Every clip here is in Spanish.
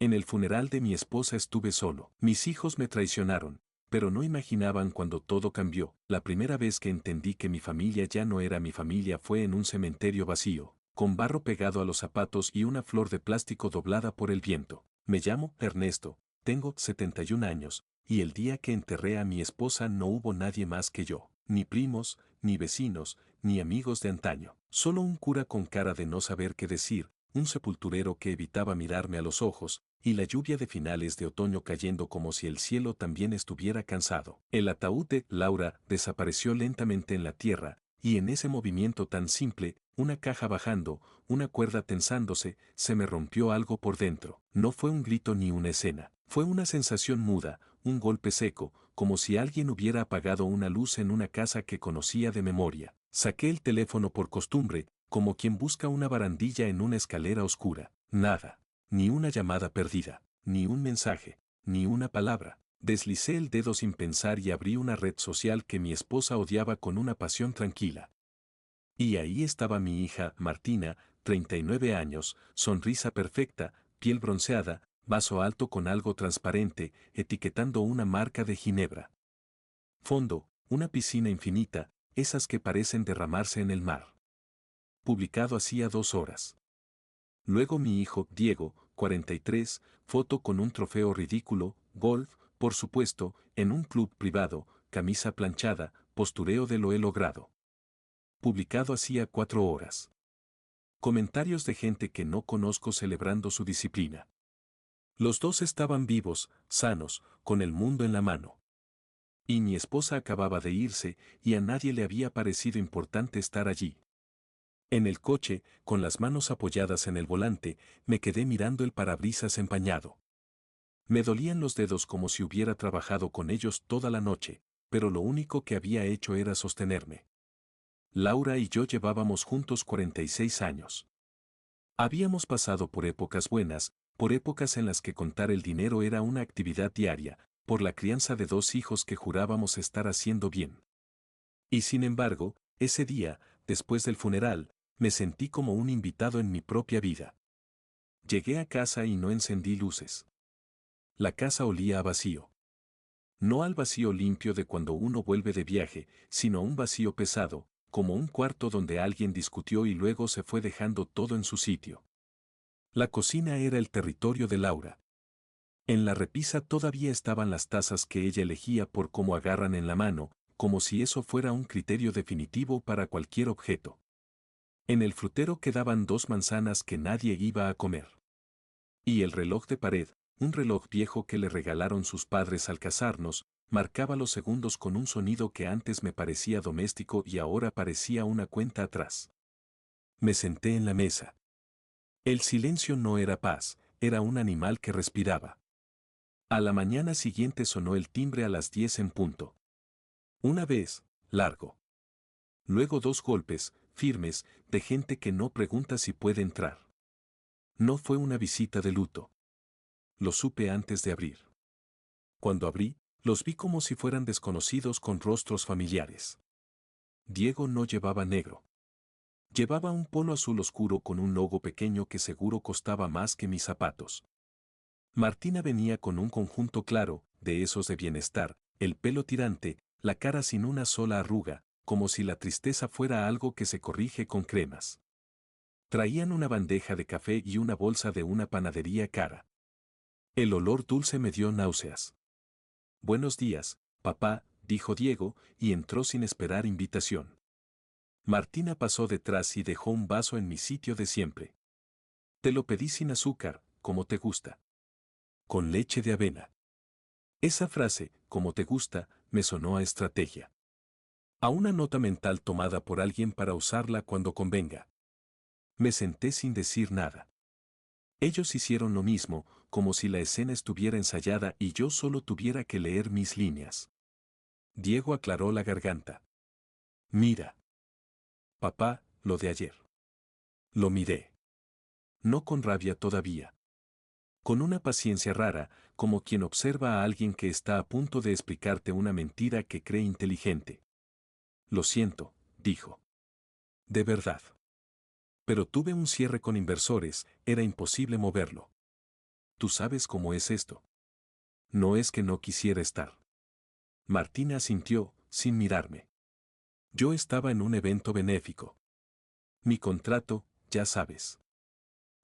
En el funeral de mi esposa estuve solo. Mis hijos me traicionaron, pero no imaginaban cuando todo cambió. La primera vez que entendí que mi familia ya no era mi familia fue en un cementerio vacío, con barro pegado a los zapatos y una flor de plástico doblada por el viento. Me llamo Ernesto, tengo 71 años, y el día que enterré a mi esposa no hubo nadie más que yo, ni primos, ni vecinos, ni amigos de antaño. Solo un cura con cara de no saber qué decir, un sepulturero que evitaba mirarme a los ojos, y la lluvia de finales de otoño cayendo como si el cielo también estuviera cansado. El ataúd de Laura desapareció lentamente en la tierra, y en ese movimiento tan simple, una caja bajando, una cuerda tensándose, se me rompió algo por dentro. No fue un grito ni una escena. Fue una sensación muda, un golpe seco, como si alguien hubiera apagado una luz en una casa que conocía de memoria. Saqué el teléfono por costumbre, como quien busca una barandilla en una escalera oscura. Nada. Ni una llamada perdida, ni un mensaje, ni una palabra. Deslicé el dedo sin pensar y abrí una red social que mi esposa odiaba con una pasión tranquila. Y ahí estaba mi hija, Martina, 39 años, sonrisa perfecta, piel bronceada, vaso alto con algo transparente, etiquetando una marca de ginebra. Fondo, una piscina infinita, esas que parecen derramarse en el mar. Publicado hacía 2 horas. Luego mi hijo, Diego, 43, foto con un trofeo ridículo, golf, por supuesto, en un club privado, camisa planchada, postureo de lo he logrado. Publicado hacía 4 horas. Comentarios de gente que no conozco celebrando su disciplina. Los dos estaban vivos, sanos, con el mundo en la mano. Y mi esposa acababa de irse, y a nadie le había parecido importante estar allí. En el coche, con las manos apoyadas en el volante, me quedé mirando el parabrisas empañado. Me dolían los dedos como si hubiera trabajado con ellos toda la noche, pero lo único que había hecho era sostenerme. Laura y yo llevábamos juntos 46 años. Habíamos pasado por épocas buenas, por épocas en las que contar el dinero era una actividad diaria, por la crianza de 2 hijos que jurábamos estar haciendo bien. Y sin embargo, ese día, después del funeral, me sentí como un invitado en mi propia vida. Llegué a casa y no encendí luces. La casa olía a vacío. No al vacío limpio de cuando uno vuelve de viaje, sino a un vacío pesado, como un cuarto donde alguien discutió y luego se fue dejando todo en su sitio. La cocina era el territorio de Laura. En la repisa todavía estaban las tazas que ella elegía por cómo agarran en la mano, como si eso fuera un criterio definitivo para cualquier objeto. En el frutero quedaban 2 manzanas que nadie iba a comer. Y el reloj de pared, un reloj viejo que le regalaron sus padres al casarnos, marcaba los segundos con un sonido que antes me parecía doméstico y ahora parecía una cuenta atrás. Me senté en la mesa. El silencio no era paz, era un animal que respiraba. A la mañana siguiente sonó el timbre a las 10 en punto. Una vez, largo. Luego 2 golpes, firmes, de gente que no pregunta si puede entrar. No fue una visita de luto. Lo supe antes de abrir. Cuando abrí, los vi como si fueran desconocidos con rostros familiares. Diego no llevaba negro. Llevaba un polo azul oscuro con un logo pequeño que seguro costaba más que mis zapatos. Martina venía con un conjunto claro, de esos de bienestar, el pelo tirante, la cara sin una sola arruga, como si la tristeza fuera algo que se corrige con cremas. Traían una bandeja de café y una bolsa de una panadería cara. El olor dulce me dio náuseas. Buenos días, papá, dijo Diego, y entró sin esperar invitación. Martina pasó detrás y dejó un vaso en mi sitio de siempre. Te lo pedí sin azúcar, como te gusta. Con leche de avena. Esa frase, como te gusta, me sonó a estrategia. A una nota mental tomada por alguien para usarla cuando convenga. Me senté sin decir nada. Ellos hicieron lo mismo, como si la escena estuviera ensayada y yo solo tuviera que leer mis líneas. Diego aclaró la garganta. Mira. Papá, lo de ayer. Lo miré. No con rabia todavía. Con una paciencia rara, como quien observa a alguien que está a punto de explicarte una mentira que cree inteligente. Lo siento, dijo. De verdad. Pero tuve un cierre con inversores, era imposible moverlo. Tú sabes cómo es esto. No es que no quisiera estar. Martina asintió, sin mirarme. Yo estaba en un evento benéfico. Mi contrato, ya sabes.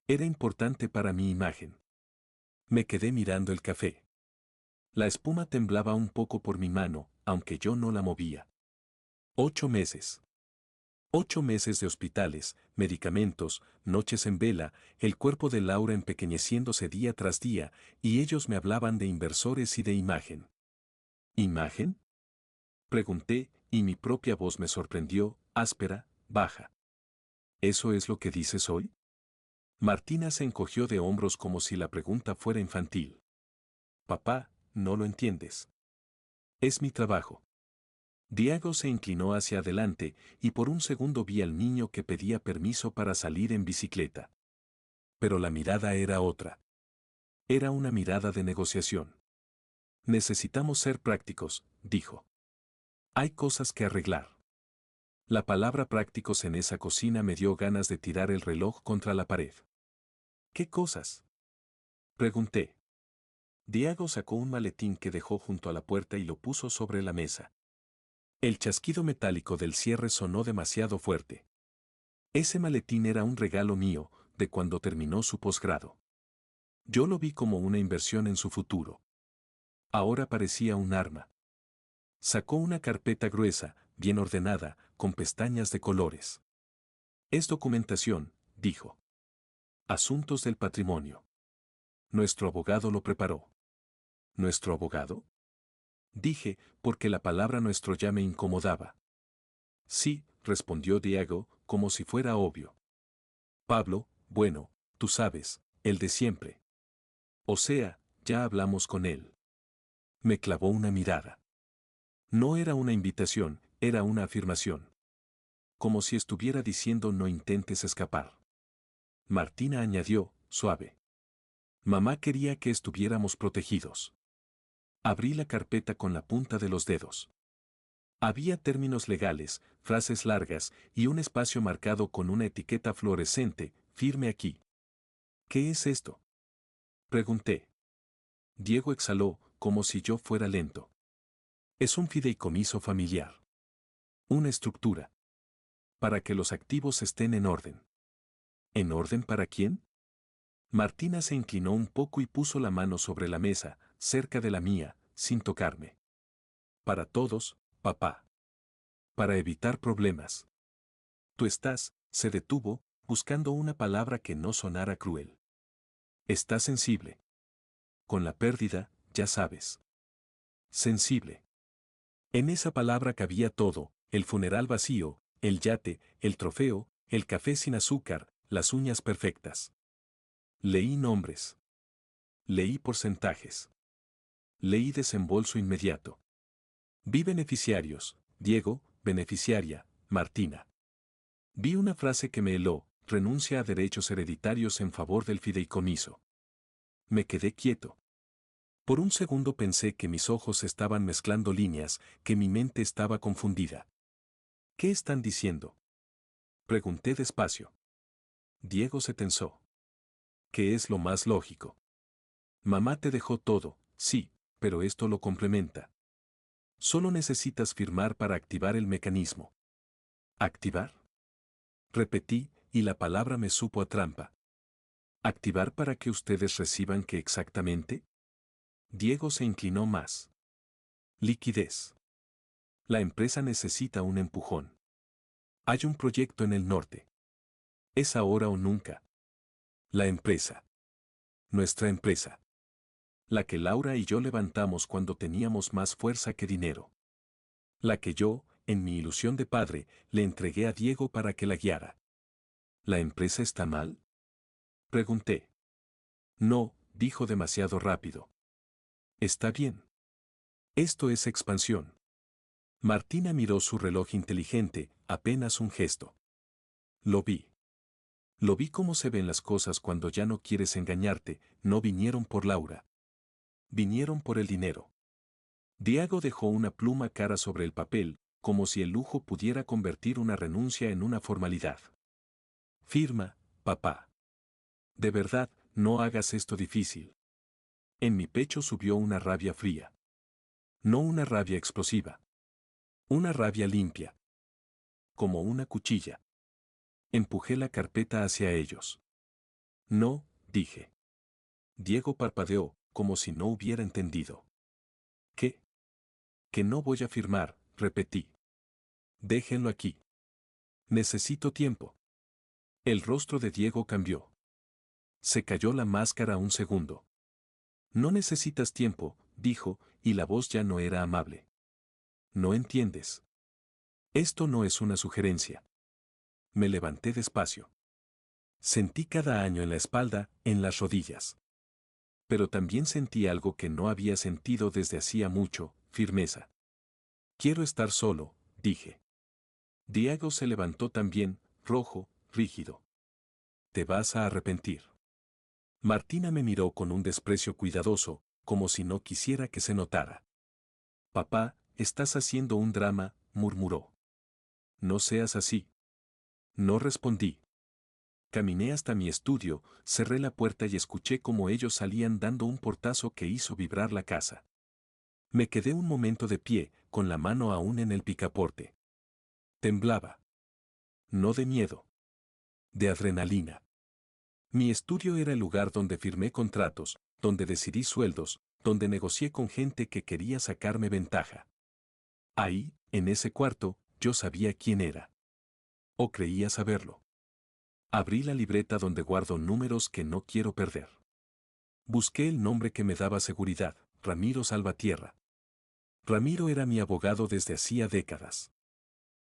Era importante para mi imagen. Me quedé mirando el café. La espuma temblaba un poco por mi mano, aunque yo no la movía. 8 meses. 8 meses de hospitales, medicamentos, noches en vela, el cuerpo de Laura empequeñeciéndose día tras día, y ellos me hablaban de inversores y de imagen. ¿Imagen? Pregunté, y mi propia voz me sorprendió, áspera, baja. ¿Eso es lo que dices hoy? Martina se encogió de hombros como si la pregunta fuera infantil. Papá, no lo entiendes. Es mi trabajo. Diego se inclinó hacia adelante y por un segundo vi al niño que pedía permiso para salir en bicicleta. Pero la mirada era otra. Era una mirada de negociación. Necesitamos ser prácticos, dijo. Hay cosas que arreglar. La palabra prácticos en esa cocina me dio ganas de tirar el reloj contra la pared. ¿Qué cosas? Pregunté. Diego sacó un maletín que dejó junto a la puerta y lo puso sobre la mesa. El chasquido metálico del cierre sonó demasiado fuerte. Ese maletín era un regalo mío, de cuando terminó su posgrado. Yo lo vi como una inversión en su futuro. Ahora parecía un arma. Sacó una carpeta gruesa, bien ordenada, con pestañas de colores. Es documentación, dijo. Asuntos del patrimonio. Nuestro abogado lo preparó. ¿Nuestro abogado? Dije, porque la palabra nuestro ya me incomodaba. Sí, respondió Diego, como si fuera obvio. Pablo, bueno, tú sabes, el de siempre. O sea, ya hablamos con él. Me clavó una mirada. No era una invitación, era una afirmación. Como si estuviera diciendo no intentes escapar. Martina añadió, suave. Mamá quería que estuviéramos protegidos. Abrí la carpeta con la punta de los dedos. Había términos legales, frases largas y un espacio marcado con una etiqueta fluorescente, firme aquí. ¿Qué es esto? Pregunté. Diego exhaló, como si yo fuera lento. Es un fideicomiso familiar. Una estructura. Para que los activos estén en orden. ¿En orden para quién? Martina se inclinó un poco y puso la mano sobre la mesa, cerca de la mía, sin tocarme. Para todos, papá. Para evitar problemas. Tú estás, se detuvo, buscando una palabra que no sonara cruel. Estás sensible. Con la pérdida, ya sabes. Sensible. En esa palabra cabía todo, el funeral vacío, el yate, el trofeo, el café sin azúcar, las uñas perfectas. Leí nombres. Leí porcentajes. Leí desembolso inmediato. Vi beneficiarios, Diego, beneficiaria, Martina. Vi una frase que me heló, renuncia a derechos hereditarios en favor del fideicomiso. Me quedé quieto. Por un segundo pensé que mis ojos estaban mezclando líneas, que mi mente estaba confundida. ¿Qué están diciendo? Pregunté despacio. Diego se tensó. ¿Qué es lo más lógico? Mamá te dejó todo, sí, pero esto lo complementa. Solo necesitas firmar para activar el mecanismo. ¿Activar? Repetí, y la palabra me supo a trampa. ¿Activar para que ustedes reciban qué exactamente? Diego se inclinó más. Liquidez. La empresa necesita un empujón. Hay un proyecto en el norte. Es ahora o nunca. La empresa. Nuestra empresa. La que Laura y yo levantamos cuando teníamos más fuerza que dinero. La que yo, en mi ilusión de padre, le entregué a Diego para que la guiara. ¿La empresa está mal? Pregunté. No, dijo demasiado rápido. Está bien. Esto es expansión. Martina miró su reloj inteligente, apenas un gesto. Lo vi. Lo vi cómo se ven las cosas cuando ya no quieres engañarte, no vinieron por Laura. Vinieron por el dinero. Diego dejó una pluma cara sobre el papel, como si el lujo pudiera convertir una renuncia en una formalidad. Firma, papá. De verdad, no hagas esto difícil. En mi pecho subió una rabia fría. No una rabia explosiva. Una rabia limpia. Como una cuchilla. Empujé la carpeta hacia ellos. No, dije. Diego parpadeó, como si no hubiera entendido. ¿Qué? Que no voy a firmar, repetí. Déjenlo aquí. Necesito tiempo. El rostro de Diego cambió. Se cayó la máscara un segundo. No necesitas tiempo, dijo, y la voz ya no era amable. No entiendes. Esto no es una sugerencia. Me levanté despacio. Sentí cada año en la espalda, en las rodillas. Pero también sentí algo que no había sentido desde hacía mucho, firmeza. Quiero estar solo, dije. Diego se levantó también, rojo, rígido. Te vas a arrepentir. Martina me miró con un desprecio cuidadoso, como si no quisiera que se notara. Papá, estás haciendo un drama, murmuró. No seas así. No respondí. Caminé hasta mi estudio, cerré la puerta y escuché cómo ellos salían dando un portazo que hizo vibrar la casa. Me quedé un momento de pie, con la mano aún en el picaporte. Temblaba. No de miedo. De adrenalina. Mi estudio era el lugar donde firmé contratos, donde decidí sueldos, donde negocié con gente que quería sacarme ventaja. Ahí, en ese cuarto, yo sabía quién era. O creía saberlo. Abrí la libreta donde guardo números que no quiero perder. Busqué el nombre que me daba seguridad, Ramiro Salvatierra. Ramiro era mi abogado desde hacía décadas.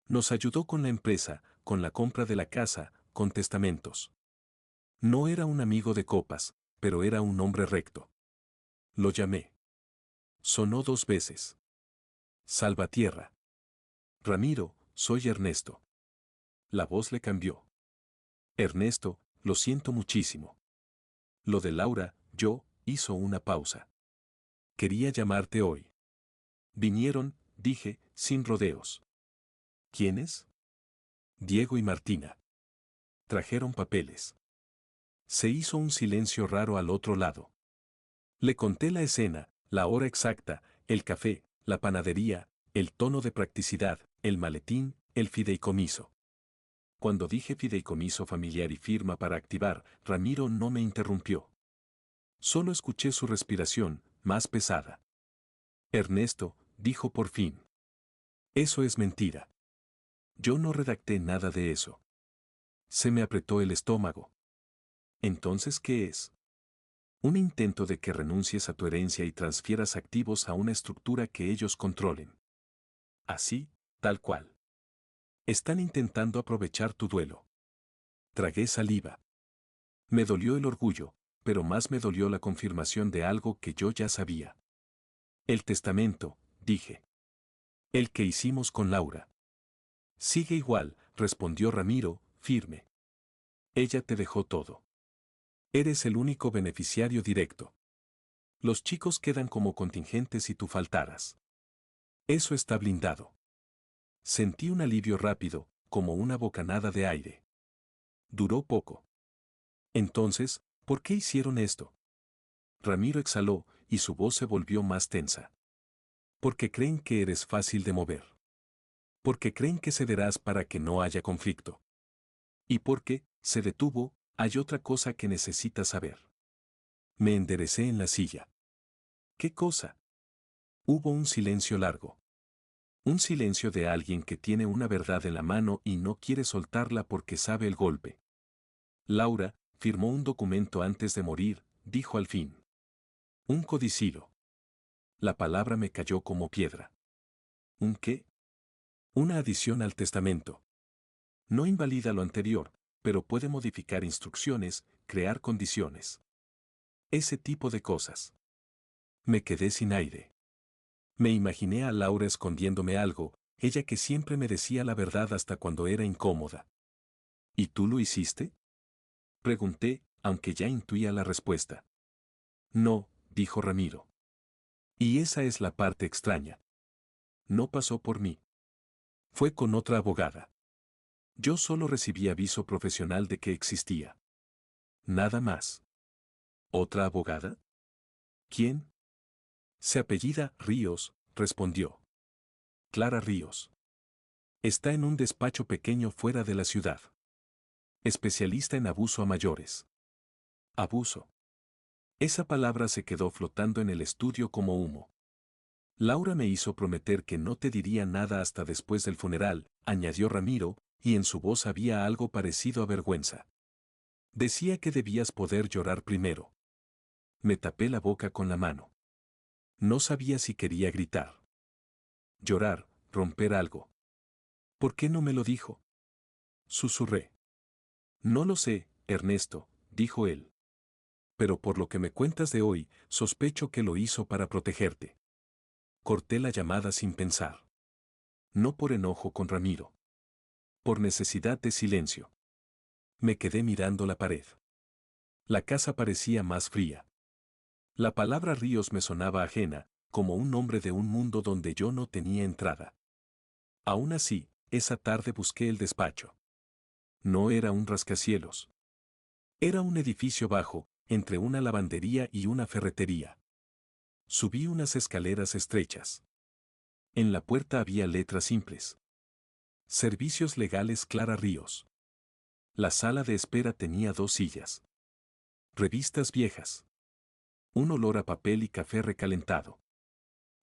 Nos ayudó con la empresa, con la compra de la casa, con testamentos. No era un amigo de copas, pero era un hombre recto. Lo llamé. Sonó 2 veces. Salvatierra. Ramiro, soy Ernesto. La voz le cambió. Ernesto, lo siento muchísimo. Lo de Laura, hizo una pausa. Quería llamarte hoy. Vinieron, dije, sin rodeos. ¿Quiénes? Diego y Martina. Trajeron papeles. Se hizo un silencio raro al otro lado. Le conté la escena, la hora exacta, el café, la panadería, el tono de practicidad, el maletín, el fideicomiso. Cuando dije fideicomiso familiar y firma para activar, Ramiro no me interrumpió. Solo escuché su respiración, más pesada. Ernesto, dijo por fin. Eso es mentira. Yo no redacté nada de eso. Se me apretó el estómago. Entonces, ¿qué es? Un intento de que renuncies a tu herencia y transfieras activos a una estructura que ellos controlen. Así, tal cual. Están intentando aprovechar tu duelo. Tragué saliva. Me dolió el orgullo, pero más me dolió la confirmación de algo que yo ya sabía. El testamento, dije. El que hicimos con Laura. Sigue igual, respondió Ramiro, firme. Ella te dejó todo. Eres el único beneficiario directo. Los chicos quedan como contingentes si tú faltaras. Eso está blindado. Sentí un alivio rápido, como una bocanada de aire. Duró poco. Entonces, ¿por qué hicieron esto? Ramiro exhaló, y su voz se volvió más tensa. Porque creen que eres fácil de mover. Porque creen que cederás para que no haya conflicto. Y porque, se detuvo, hay otra cosa que necesitas saber. Me enderecé en la silla. ¿Qué cosa? Hubo un silencio largo. Un silencio de alguien que tiene una verdad en la mano y no quiere soltarla porque sabe el golpe. Laura firmó un documento antes de morir, dijo al fin. Un codicilo. La palabra me cayó como piedra. ¿Un qué? Una adición al testamento. No invalida lo anterior, pero puede modificar instrucciones, crear condiciones. Ese tipo de cosas. Me quedé sin aire. Me imaginé a Laura escondiéndome algo, ella que siempre me decía la verdad hasta cuando era incómoda. ¿Y tú lo hiciste? Pregunté, aunque ya intuía la respuesta. No, dijo Ramiro. Y esa es la parte extraña. No pasó por mí. Fue con otra abogada. Yo solo recibí aviso profesional de que existía. Nada más. ¿Otra abogada? ¿Quién? Se apellida Ríos, respondió. Clara Ríos. Está en un despacho pequeño fuera de la ciudad. Especialista en abuso a mayores. Abuso. Esa palabra se quedó flotando en el estudio como humo. Laura me hizo prometer que no te diría nada hasta después del funeral, añadió Ramiro, y en su voz había algo parecido a vergüenza. Decía que debías poder llorar primero. Me tapé la boca con la mano. No sabía si quería gritar. Llorar, romper algo. ¿Por qué no me lo dijo? Susurré. No lo sé, Ernesto, dijo él. Pero por lo que me cuentas de hoy, sospecho que lo hizo para protegerte. Corté la llamada sin pensar. No por enojo con Ramiro. Por necesidad de silencio. Me quedé mirando la pared. La casa parecía más fría. La palabra Ríos me sonaba ajena, como un nombre de un mundo donde yo no tenía entrada. Aún así, esa tarde busqué el despacho. No era un rascacielos. Era un edificio bajo, entre una lavandería y una ferretería. Subí unas escaleras estrechas. En la puerta había letras simples. Servicios legales Clara Ríos. La sala de espera tenía 2 sillas. Revistas viejas. Un olor a papel y café recalentado.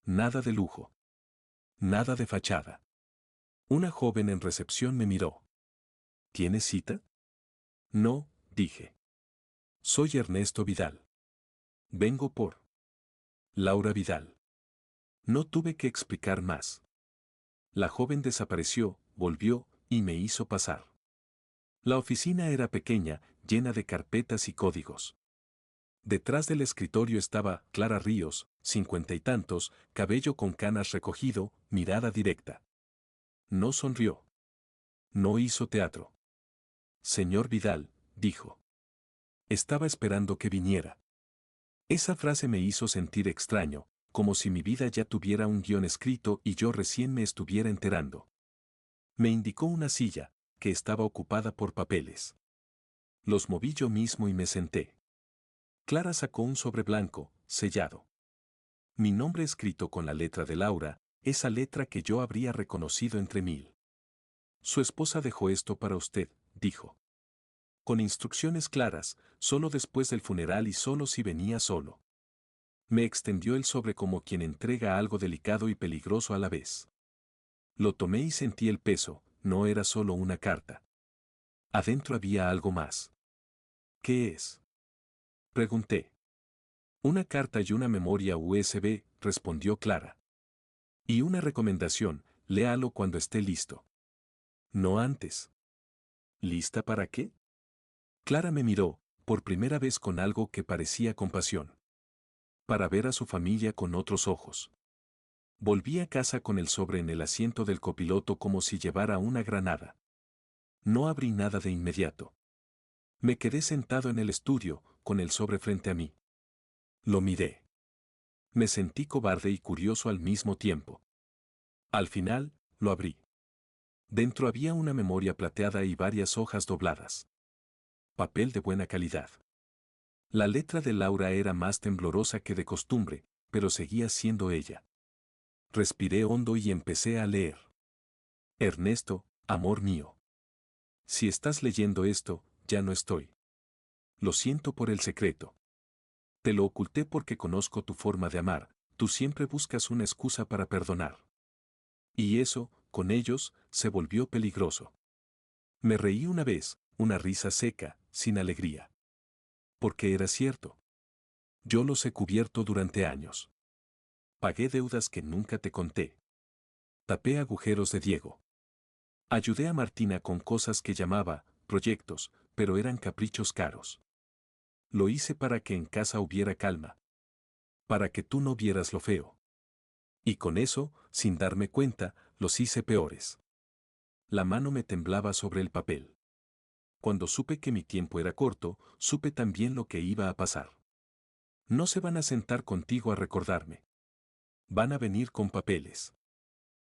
Nada de lujo. Nada de fachada. Una joven en recepción me miró. ¿Tienes cita? No, dije. Soy Ernesto Vidal. Vengo por Laura Vidal. No tuve que explicar más. La joven desapareció, volvió, y me hizo pasar. La oficina era pequeña, llena de carpetas y códigos. Detrás del escritorio estaba Clara Ríos, 50 y tantos, cabello con canas recogido, mirada directa. No sonrió. No hizo teatro. Señor Vidal, dijo. Estaba esperando que viniera. Esa frase me hizo sentir extraño, como si mi vida ya tuviera un guión escrito y yo recién me estuviera enterando. Me indicó una silla, que estaba ocupada por papeles. Los moví yo mismo y me senté. Clara sacó un sobre blanco, sellado. Mi nombre escrito con la letra de Laura, esa letra que yo habría reconocido entre 1000. Su esposa dejó esto para usted, dijo. Con instrucciones claras, solo después del funeral y solo si venía solo. Me extendió el sobre como quien entrega algo delicado y peligroso a la vez. Lo tomé y sentí el peso, no era solo una carta. Adentro había algo más. ¿Qué es? Pregunté. Una carta y una memoria USB, respondió Clara. Y una recomendación, léalo cuando esté listo. No antes. ¿Lista para qué? Clara me miró, por primera vez con algo que parecía compasión. Para ver a su familia con otros ojos. Volví a casa con el sobre en el asiento del copiloto como si llevara una granada. No abrí nada de inmediato. Me quedé sentado en el estudio, con el sobre frente a mí. Lo miré. Me sentí cobarde y curioso al mismo tiempo. Al final, lo abrí. Dentro había una memoria plateada y varias hojas dobladas. Papel de buena calidad. La letra de Laura era más temblorosa que de costumbre, pero seguía siendo ella. Respiré hondo y empecé a leer. Ernesto, amor mío. Si estás leyendo esto, ya no estoy. Lo siento por el secreto. Te lo oculté porque conozco tu forma de amar, tú siempre buscas una excusa para perdonar. Y eso, con ellos, se volvió peligroso. Me reí una vez, una risa seca, sin alegría. Porque era cierto. Yo los he cubierto durante años. Pagué deudas que nunca te conté. Tapé agujeros de Diego. Ayudé a Martina con cosas que llamaba proyectos, pero eran caprichos caros. Lo hice para que en casa hubiera calma. Para que tú no vieras lo feo. Y con eso, sin darme cuenta, los hice peores. La mano me temblaba sobre el papel. Cuando supe que mi tiempo era corto, supe también lo que iba a pasar. No se van a sentar contigo a recordarme. Van a venir con papeles.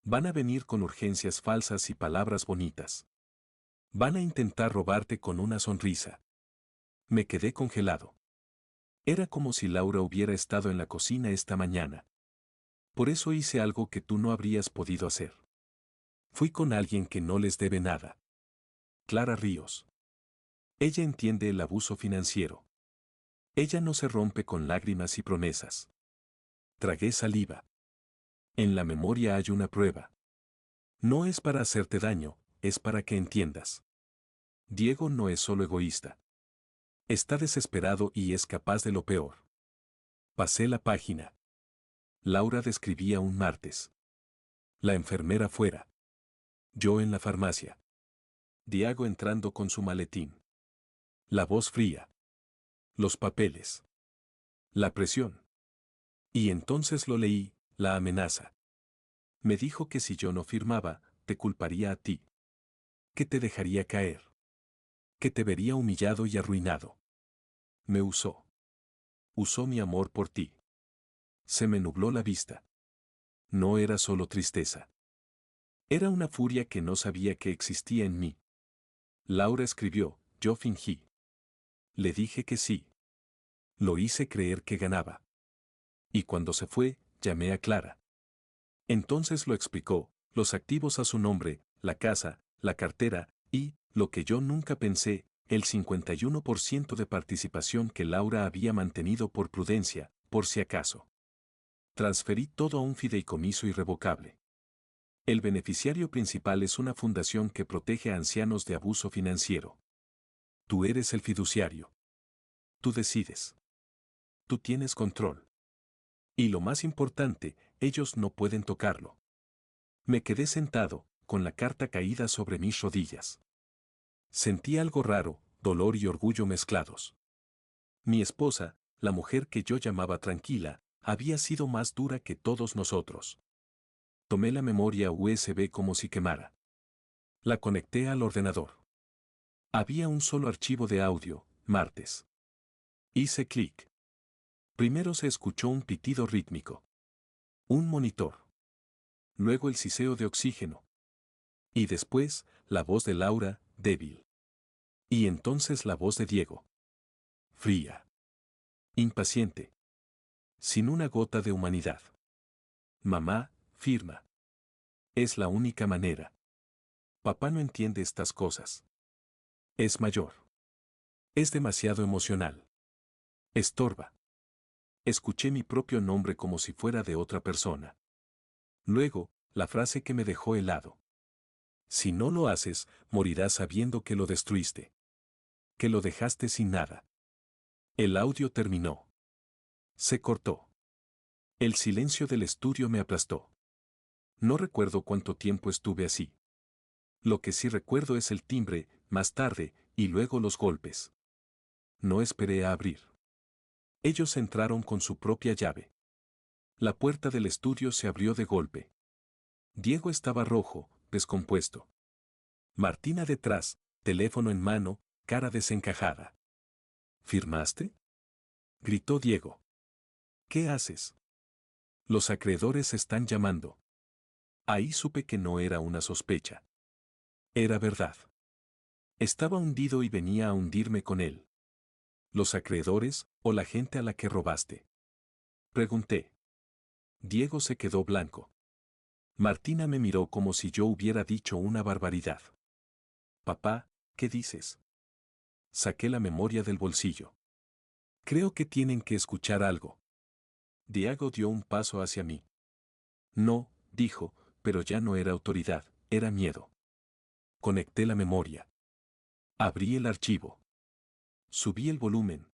Van a venir con urgencias falsas y palabras bonitas. Van a intentar robarte con una sonrisa. Me quedé congelado. Era como si Laura hubiera estado en la cocina esta mañana. Por eso hice algo que tú no habrías podido hacer. Fui con alguien que no les debe nada. Clara Ríos. Ella entiende el abuso financiero. Ella no se rompe con lágrimas y promesas. Tragué saliva. En la memoria hay una prueba. No es para hacerte daño, es para que entiendas. Diego no es solo egoísta. Está desesperado y es capaz de lo peor. Pasé la página. Laura describía un martes. La enfermera fuera. Yo en la farmacia. Diego entrando con su maletín. La voz fría. Los papeles. La presión. Y entonces lo leí, la amenaza. Me dijo que si yo no firmaba, te culparía a ti. Que te dejaría caer. Que te vería humillado y arruinado. Me usó. Usó mi amor por ti. Se me nubló la vista. No era solo tristeza. Era una furia que no sabía que existía en mí. Laura escribió, yo fingí. Le dije que sí. Lo hice creer que ganaba. Y cuando se fue, llamé a Clara. Entonces lo explicó, los activos a su nombre, la casa, la cartera, y, lo que yo nunca pensé, el 51% de participación que Laura había mantenido por prudencia, por si acaso. Transferí todo a un fideicomiso irrevocable. El beneficiario principal es una fundación que protege a ancianos de abuso financiero. Tú eres el fiduciario. Tú decides. Tú tienes control. Y lo más importante, ellos no pueden tocarlo. Me quedé sentado, con la carta caída sobre mis rodillas. Sentí algo raro, dolor y orgullo mezclados. Mi esposa, la mujer que yo llamaba tranquila, había sido más dura que todos nosotros. Tomé la memoria USB como si quemara. La conecté al ordenador. Había un solo archivo de audio, martes. Hice clic. Primero se escuchó un pitido rítmico. Un monitor. Luego el siseo de oxígeno. Y después, la voz de Laura, débil. Y entonces la voz de Diego. Fría. Impaciente. Sin una gota de humanidad. Mamá, firma. Es la única manera. Papá no entiende estas cosas. Es mayor. Es demasiado emocional. Estorba. Escuché mi propio nombre como si fuera de otra persona. Luego, la frase que me dejó helado. Si no lo haces, morirás sabiendo que lo destruiste. Que lo dejaste sin nada. El audio terminó. Se cortó. El silencio del estudio me aplastó. No recuerdo cuánto tiempo estuve así. Lo que sí recuerdo es el timbre, más tarde, y luego los golpes. No esperé a abrir. Ellos entraron con su propia llave. La puerta del estudio se abrió de golpe. Diego estaba rojo, descompuesto. Martina detrás, teléfono en mano, cara desencajada. ¿Firmaste? Gritó Diego. ¿Qué haces? Los acreedores están llamando. Ahí supe que no era una sospecha. Era verdad. Estaba hundido y venía a hundirme con él. ¿Los acreedores o la gente a la que robaste? Pregunté. Diego se quedó blanco. Martina me miró como si yo hubiera dicho una barbaridad. Papá, ¿qué dices? Saqué la memoria del bolsillo. Creo que tienen que escuchar algo. Diego dio un paso hacia mí. No, dijo, pero ya no era autoridad, era miedo. Conecté la memoria. Abrí el archivo. Subí el volumen.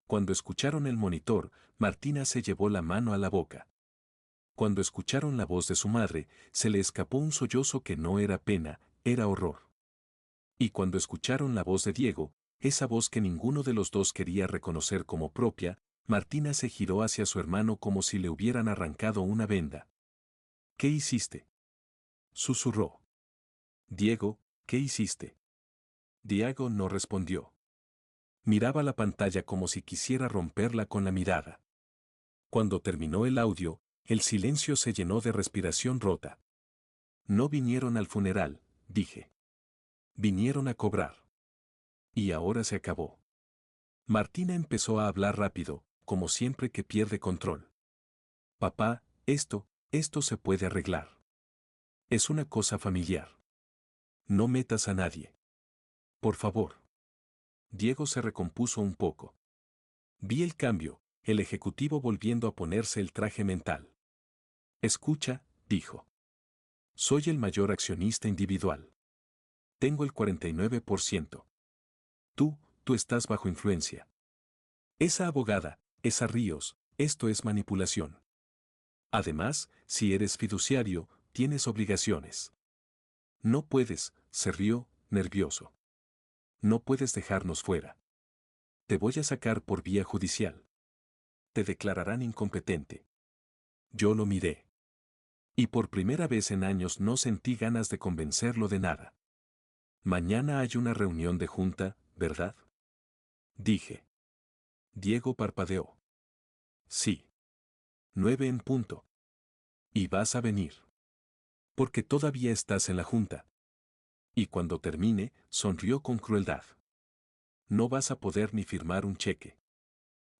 Cuando escucharon el monitor, Martina se llevó la mano a la boca. Cuando escucharon la voz de su madre, se le escapó un sollozo que no era pena, era horror. Y cuando escucharon la voz de Diego, esa voz que ninguno de los dos quería reconocer como propia, Martina se giró hacia su hermano como si le hubieran arrancado una venda. ¿Qué hiciste? Susurró. Diego, ¿qué hiciste? Diego no respondió. Miraba la pantalla como si quisiera romperla con la mirada. Cuando terminó el audio, el silencio se llenó de respiración rota. No vinieron al funeral, dije. Vinieron a cobrar. Y ahora se acabó. Martina empezó a hablar rápido, como siempre que pierde control. Papá, esto se puede arreglar. Es una cosa familiar. No metas a nadie. Por favor. Diego se recompuso un poco. Vi el cambio, el ejecutivo volviendo a ponerse el traje mental. Escucha, dijo. Soy el mayor accionista individual. Tengo el 49%. Tú estás bajo influencia. Esa abogada, esa Ríos, esto es manipulación. Además, si eres fiduciario, tienes obligaciones. No puedes, se rió, nervioso. No puedes dejarnos fuera. Te voy a sacar por vía judicial. Te declararán incompetente. Yo lo miré. Y por primera vez en años no sentí ganas de convencerlo de nada. Mañana hay una reunión de junta, ¿verdad? Dije. Diego parpadeó. Sí. 9 en punto. Y vas a venir. Porque todavía estás en la junta. Y cuando termine, sonrió con crueldad. No vas a poder ni firmar un cheque.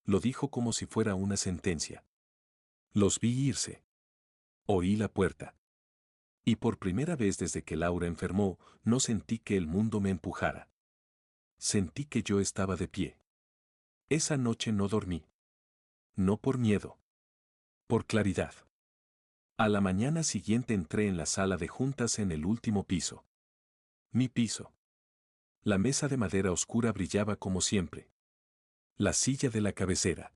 Lo dijo como si fuera una sentencia. Los vi irse. Oí la puerta. Y por primera vez desde que Laura enfermó, no sentí que el mundo me empujara. Sentí que yo estaba de pie. Esa noche no dormí. No por miedo. Por claridad. A la mañana siguiente entré en la sala de juntas en el último piso. Mi piso. La mesa de madera oscura brillaba como siempre. La silla de la cabecera.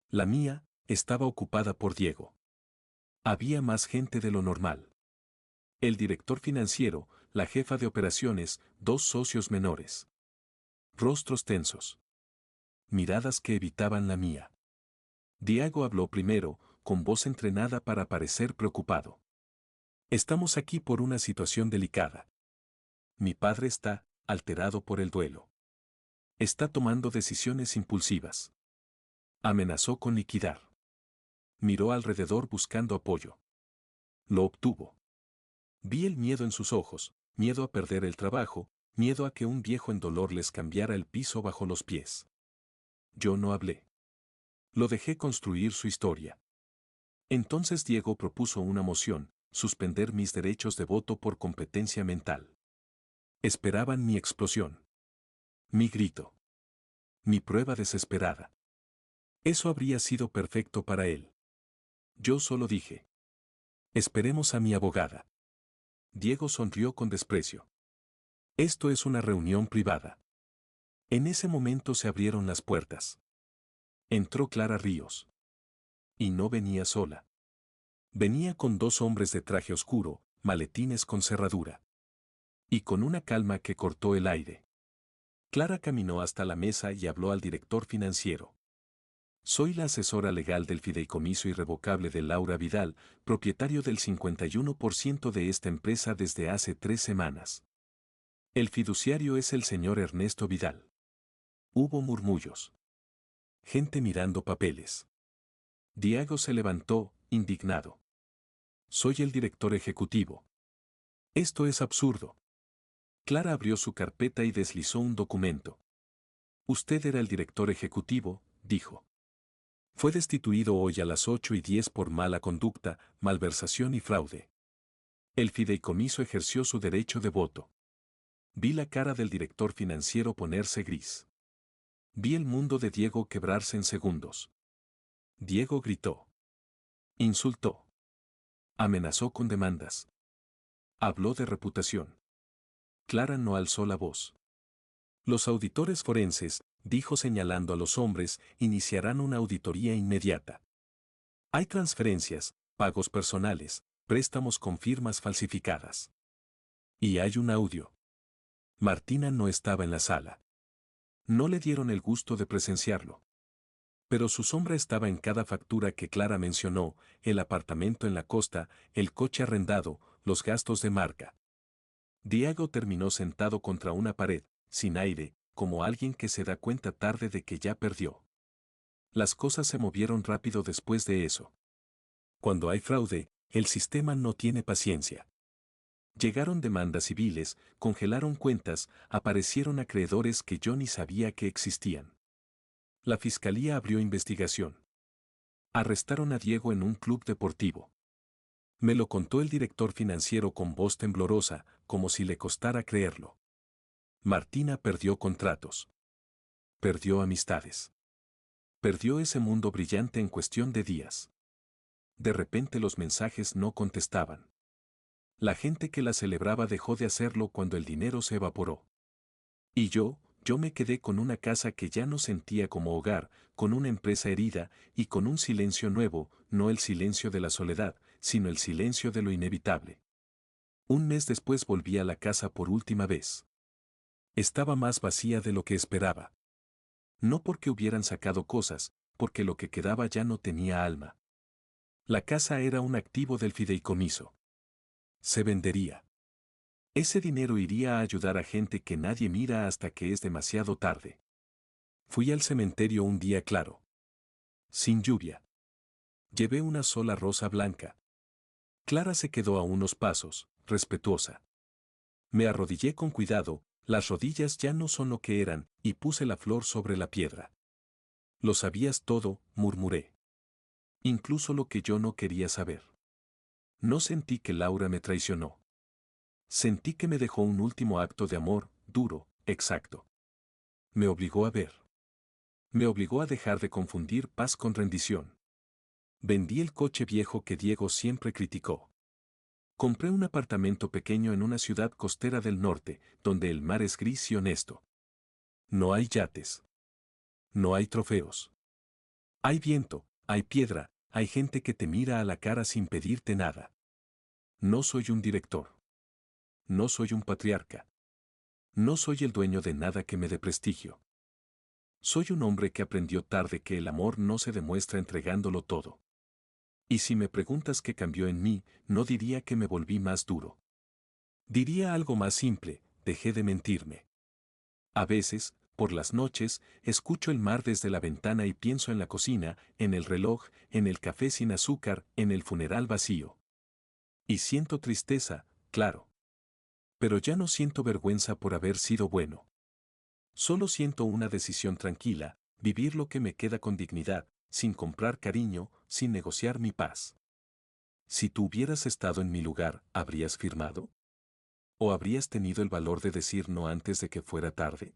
La mía, estaba ocupada por Diego. Había más gente de lo normal. El director financiero, la jefa de operaciones, 2 socios menores. Rostros tensos. Miradas que evitaban la mía. Diego habló primero, con voz entrenada para parecer preocupado. Estamos aquí por una situación delicada. Mi padre está alterado por el duelo. Está tomando decisiones impulsivas. Amenazó con liquidar. Miró alrededor buscando apoyo. Lo obtuvo. Vi el miedo en sus ojos, miedo a perder el trabajo, miedo a que un viejo en dolor les cambiara el piso bajo los pies. Yo no hablé. Lo dejé construir su historia. Entonces Diego propuso una moción, suspender mis derechos de voto por competencia mental. Esperaban mi explosión. Mi grito. Mi prueba desesperada. Eso habría sido perfecto para él. Yo solo dije. Esperemos a mi abogada. Diego sonrió con desprecio. Esto es una reunión privada. En ese momento se abrieron las puertas. Entró Clara Ríos. Y no venía sola. Venía con 2 hombres de traje oscuro, maletines con cerradura. Y con una calma que cortó el aire. Clara caminó hasta la mesa y habló al director financiero. Soy la asesora legal del fideicomiso irrevocable de Laura Vidal, propietario del 51% de esta empresa desde hace 3 semanas. El fiduciario es el señor Ernesto Vidal. Hubo murmullos. Gente mirando papeles. Diego se levantó, indignado. Soy el director ejecutivo. Esto es absurdo. Clara abrió su carpeta y deslizó un documento. Usted era el director ejecutivo, dijo. Fue destituido hoy a las 8:10 por mala conducta, malversación y fraude. El fideicomiso ejerció su derecho de voto. Vi la cara del director financiero ponerse gris. Vi el mundo de Diego quebrarse en segundos. Diego gritó. Insultó. Amenazó con demandas. Habló de reputación. Clara no alzó la voz. Los auditores forenses, dijo señalando a los hombres, iniciarán una auditoría inmediata. Hay transferencias, pagos personales, préstamos con firmas falsificadas. Y hay un audio. Martina no estaba en la sala. No le dieron el gusto de presenciarlo. Pero su sombra estaba en cada factura que Clara mencionó, el apartamento en la costa, el coche arrendado, los gastos de marca. Diego terminó sentado contra una pared, sin aire, como alguien que se da cuenta tarde de que ya perdió. Las cosas se movieron rápido después de eso. Cuando hay fraude, el sistema no tiene paciencia. Llegaron demandas civiles, congelaron cuentas, aparecieron acreedores que yo ni sabía que existían. La fiscalía abrió investigación. Arrestaron a Diego en un club deportivo. Me lo contó el director financiero con voz temblorosa, como si le costara creerlo. Martina perdió contratos. Perdió amistades. Perdió ese mundo brillante en cuestión de días. De repente los mensajes no contestaban. La gente que la celebraba dejó de hacerlo cuando el dinero se evaporó. Y yo me quedé con una casa que ya no sentía como hogar, con una empresa herida y con un silencio nuevo, no el silencio de la soledad, sino el silencio de lo inevitable. Un mes después volví a la casa por última vez. Estaba más vacía de lo que esperaba. No porque hubieran sacado cosas, porque lo que quedaba ya no tenía alma. La casa era un activo del fideicomiso. Se vendería. Ese dinero iría a ayudar a gente que nadie mira hasta que es demasiado tarde. Fui al cementerio un día claro. Sin lluvia. Llevé una sola rosa blanca. Clara se quedó a unos pasos, respetuosa. Me arrodillé con cuidado, las rodillas ya no son lo que eran, y puse la flor sobre la piedra. Lo sabías todo, murmuré. Incluso lo que yo no quería saber. No sentí que Laura me traicionó. Sentí que me dejó un último acto de amor, duro, exacto. Me obligó a ver. Me obligó a dejar de confundir paz con rendición. Vendí el coche viejo que Diego siempre criticó. Compré un apartamento pequeño en una ciudad costera del norte, donde el mar es gris y honesto. No hay yates. No hay trofeos. Hay viento, hay piedra, hay gente que te mira a la cara sin pedirte nada. No soy un director. No soy un patriarca. No soy el dueño de nada que me dé prestigio. Soy un hombre que aprendió tarde que el amor no se demuestra entregándolo todo. Y si me preguntas qué cambió en mí, no diría que me volví más duro. Diría algo más simple, dejé de mentirme. A veces, por las noches, escucho el mar desde la ventana y pienso en la cocina, en el reloj, en el café sin azúcar, en el funeral vacío. Y siento tristeza, claro. Pero ya no siento vergüenza por haber sido bueno. Solo siento una decisión tranquila, vivir lo que me queda con dignidad, sin comprar cariño, sin negociar mi paz. Si tú hubieras estado en mi lugar, ¿habrías firmado? ¿O habrías tenido el valor de decir no antes de que fuera tarde?